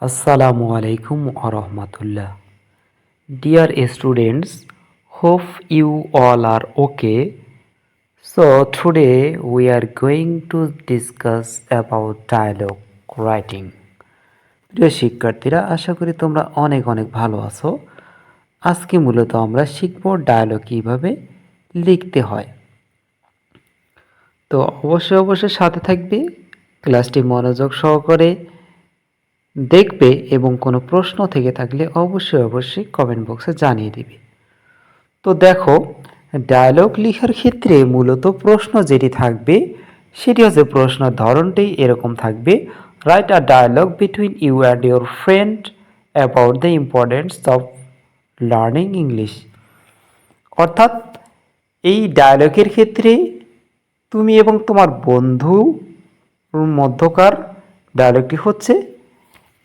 Assalamu alaikum wa rahmatullah. Dear students, hope you all are okay. So today we are going to discuss about dialogue writing. প্রিয় শিক্ষার্থীরা, আশা করি তোমরা অনেক অনেক ভালো আছো। আজকে মূলত আমরা শিখব ডায়লগ কিভাবে লিখতে হয়। তো অবশ্যই সাথে থাকবে, ক্লাসটি মনোযোগ সহকারে দেখবে এবং কোনো প্রশ্ন থেকে থাকলে অবশ্যই কমেন্ট বক্সে জানিয়ে দিবে। তো দেখো, ডায়লগ লেখার ক্ষেত্রে মূলত প্রশ্ন যেটি থাকবে সেটি হচ্ছে প্রশ্নের ধরনটাই এরকম থাকবে, write a dialogue between you and your friend about the importance of learning English. অর্থাৎ এই ডায়লগের ক্ষেত্রে তুমি এবং তোমার বন্ধু মধ্যকার ডায়লগটি হচ্ছে,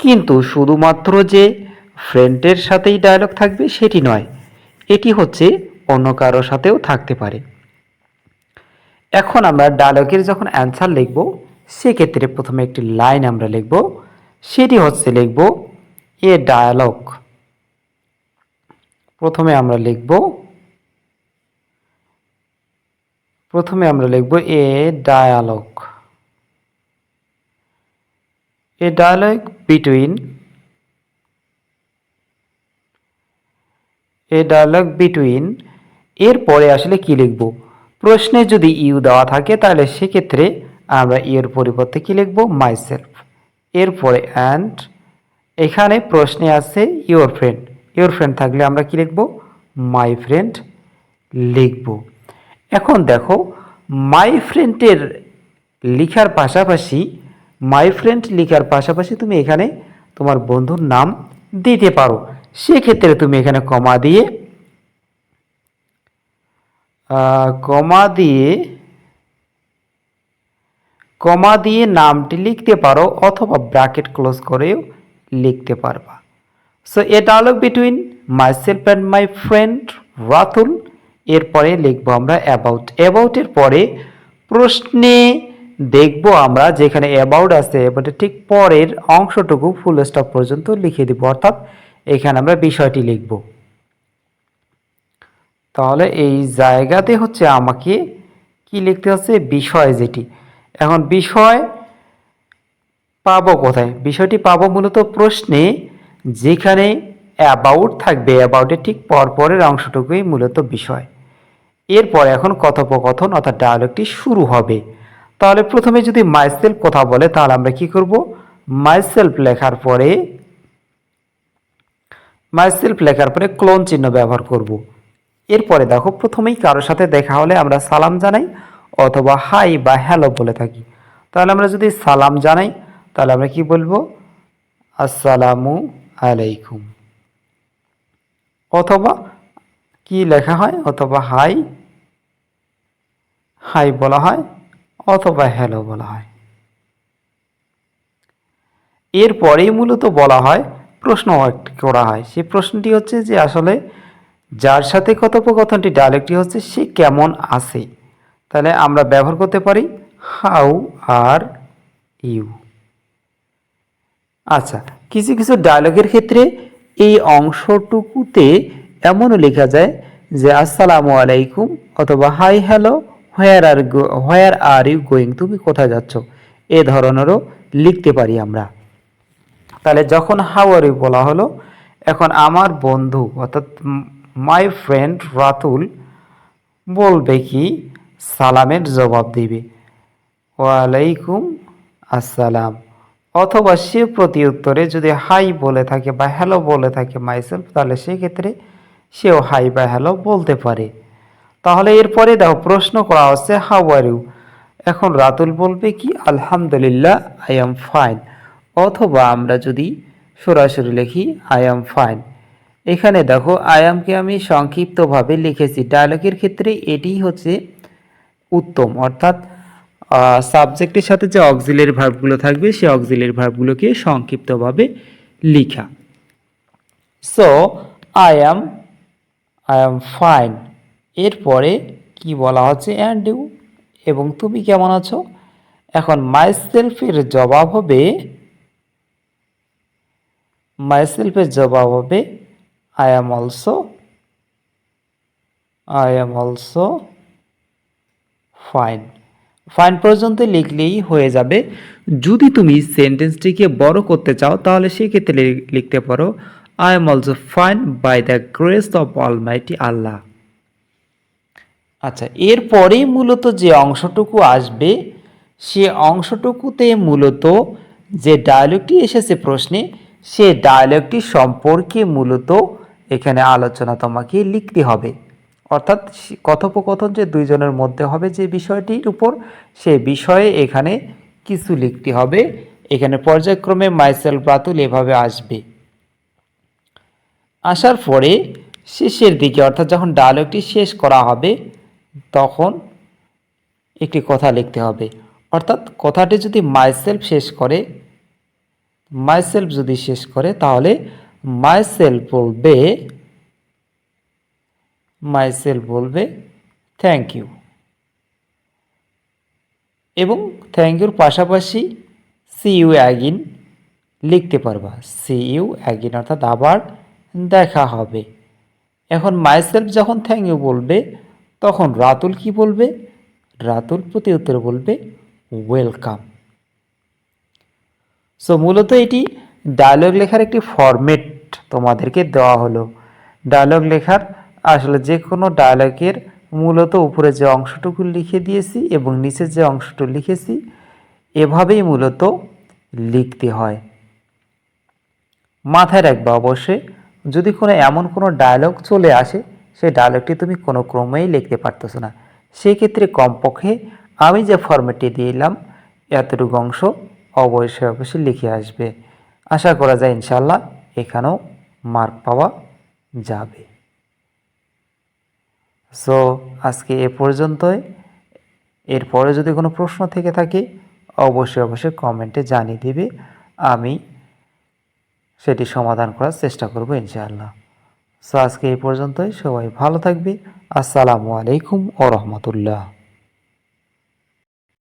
কিন্তু শুধুমাত্র যে ফ্রেন্ডের সাথেই ডায়লগ থাকবে সেটি নয়, এটি হচ্ছে অন্য কারোর সাথেও থাকতে পারে। এখন আমরা ডায়লগের যখন অ্যান্সার লিখব, সেক্ষেত্রে প্রথমে একটি লাইন আমরা লিখব, সেটি হচ্ছে লিখব এ ডায়ালগ। প্রথমে আমরা লিখব a dialogue. A dialogue between এরপরে আসলে কি লিখব? প্রশ্নে যদি ইউ দেওয়া থাকে তাহলে সেক্ষেত্রে আমরা এর পরিবর্তে কি লিখব? মাইসেলফ। এরপরে অ্যান্ড, এখানে প্রশ্নে আছে ইওর ফ্রেন্ড থাকলে আমরা কি লিখব? মাই ফ্রেন্ড লিখব। এখন দেখো, মাই ফ্রেন্ড লেখার পাশাপাশি তুমি এখানে তোমার বন্ধুর নাম দিতে পারো। সেক্ষেত্রে তুমি এখানে কমা দিয়ে নামটি লিখতে পারো, অথবা ব্র্যাকেট ক্লোজ করেও লিখতে পারবা। So a dialogue between myself and my friend Ratul. এরপরে লিখবো আমরা অ্যাবাউটের পরে প্রশ্নে দেখব আমরা যেখানে অ্যাবাউট আছে, অ্যাবাউটের ঠিক পরের অংশটুকু ফুল স্টপ পর্যন্ত লিখে দিব, অর্থাৎ এখানে আমরা বিষয়টি লিখব। তাহলে এই জায়গাতে হচ্ছে আমাকে কি লিখতে হচ্ছে? বিষয় যেটি। এখন বিষয় পাবো কোথায়? বিষয়টি পাবো মূলত প্রশ্নে, যেখানে অ্যাবাউট থাকবে, অ্যাবাউটের ঠিক পরের অংশটুকুই মূলত বিষয়। এরপর এখন কথোপকথন অর্থাৎ ডায়ালগটি শুরু হবে। তাহলে প্রথমে যদি মাইসেলফ কথা বলে তাহলে আমরা কি করব? মাইসেলফ লেখার পরে ক্লোন চিহ্ন ব্যবহার করব। এরপরে দেখো, প্রথমেই কারোর সাথে দেখা হলে আমরা সালাম জানাই অথবা হাই বা হ্যালো বলে থাকি। তাহলে আমরা যদি সালাম জানাই তাহলে আমরা কি বলবো? আসসালামু আলাইকুম। অথবা কি লেখা হয়? অথবা হাই বলা হয়, অথবা হ্যালো বলা হয়। এরপরেই মূলত বলা হয়, প্রশ্ন করা হয়। সেই প্রশ্নটি হচ্ছে যে আসলে যার সাথে কথোপকথনটি ডায়ালগটি হচ্ছে সে কেমন আছে। তাহলে আমরা ব্যবহার করতে পারি হাউ আর ইউ। আচ্ছা, কিছু ডায়ালগের ক্ষেত্রে এই অংশটুকুতে এমনও লেখা যায় যে আসসালামু আলাইকুম অথবা hi hello, where are you going, তুমি কোথায় যাচ্ছ, এ ধরনেরও লিখতে পারি আমরা। তাহলে যখন হাউ আর ইউ বলা হলো, এখন আমার বন্ধু অর্থাৎ মাই ফ্রেন্ড রাতুল বলবে কি? সালামের জবাব দিবে ওয়ালাইকুম আসসালাম। অথবা সে প্রতি উত্তরে যদি হাই বলে থাকে বা হ্যালো বলে থাকে মাইসেলফ, তাহলে সেক্ষেত্রে সেও হাই বা হ্যালো বলতে পারে। তাহলে এরপরে দেখো, প্রশ্ন করা হচ্ছে হাউ আর ইউ। এখন রাতুল বলবে কি? আলহামদুলিল্লাহ, আই এম ফাইন। অথবা আমরা যদি সরাসরি লিখি আই এম ফাইন। এখানে দেখো, আই এমকে আমি সংক্ষিপ্তভাবে লিখেছি। ডায়ালগের ক্ষেত্রে এটিই হচ্ছে উত্তম, অর্থাৎ সাবজেক্টের সাথে যে অক্সিলারি ভার্বগুলো থাকবে সেই অক্সিলারি ভার্বগুলোকে সংক্ষিপ্তভাবে লিখা। So I am fine. এরপরে কি বলা হচ্ছে? অ্যান্ড ইউ, এবং তুমি কেমন আছো। এখন মাইসেলফের জবাব হবে মাইসেলফের জবাব হবে I am also fine. Fine পর্যন্ত লিখলেই হয়ে যাবে। যদি তুমি সেন্টেন্সটিকে বড় করতে চাও তাহলে সেক্ষেত্রে লিখতে পারো I am also fine by the grace of almighty Allah. আচ্ছা, এরপরেই মূলত যে অংশটুকু আসবে সে অংশটুকুতে মূলত যে ডায়লগটি এসেছে প্রশ্নে সে ডায়লগটি সম্পর্কে মূলত এখানে আলোচনা তোমাকে লিখতে হবে। অর্থাৎ কথোপকথন যে দুইজনের মধ্যে হবে যে বিষয়টির উপর সে বিষয়ে এখানে কিছু লিখতে হবে। এখানে পর্যায়ক্রমে মাইসেলফ রাতুল এভাবে আসবে। আসার পরে শেষের দিকে অর্থাৎ যখন ডায়লগটি শেষ করা হবে তখন একটি কথা লিখতে হবে। অর্থাৎ কথাটি যদি মাইসেলফ শেষ করে, মাইসেলফ যদি শেষ করে তাহলে মাইসেলফ বলবে থ্যাংক ইউ, এবং থ্যাংক ইউর পাশাপাশি সি ইউ অ্যাগিন লিখতে পারবা। সি ইউ অ্যাগিন অর্থাৎ আবার দেখা হবে। এখন মাইসেলফ যখন থ্যাংক ইউ বলবে তখন রাতুল কি বলবে? রাতুল প্রতি উত্তরে বলবে ওয়েলকাম। সো মূলত এটি ডায়লগ লেখার একটি ফরম্যাট তোমাদেরকে দেওয়া হলো। ডায়লগ লেখার আসলে যে কোনো ডায়লগের মূলত উপরে যে অংশটুকু লিখে দিয়েছি এবং নিচে যে অংশটুকু লিখেছি এভাবেই মূলত লিখতে হয়। মাথায় রাখবে অবশ্যই যদি এমন কোনো ডায়লগ চলে আসে সেই ডায়লগটি তুমি কোনো ক্রমেই লিখতে পারতেছো না, সেই ক্ষেত্রে কমপক্ষে আমি যে ফরম্যাটটি দিলাম এতটুকু অংশ অবশ্যই লিখে আসবে। আশা করা যায় ইনশাল্লাহ এখানেও মার্ক পাওয়া যাবে। সো আজকে এ পর্যন্তই। এরপরে যদি কোনো প্রশ্ন থেকে থাকে অবশ্যই কমেন্টে জানিয়ে দিবে, আমি সেটি সমাধান করার চেষ্টা করব ইনশাআল্লাহ। সো আজকে এই পর্যন্তই। সবাই ভালো থাকবে। আসসালামু আলাইকুম ওয়া রাহমাতুল্লাহ।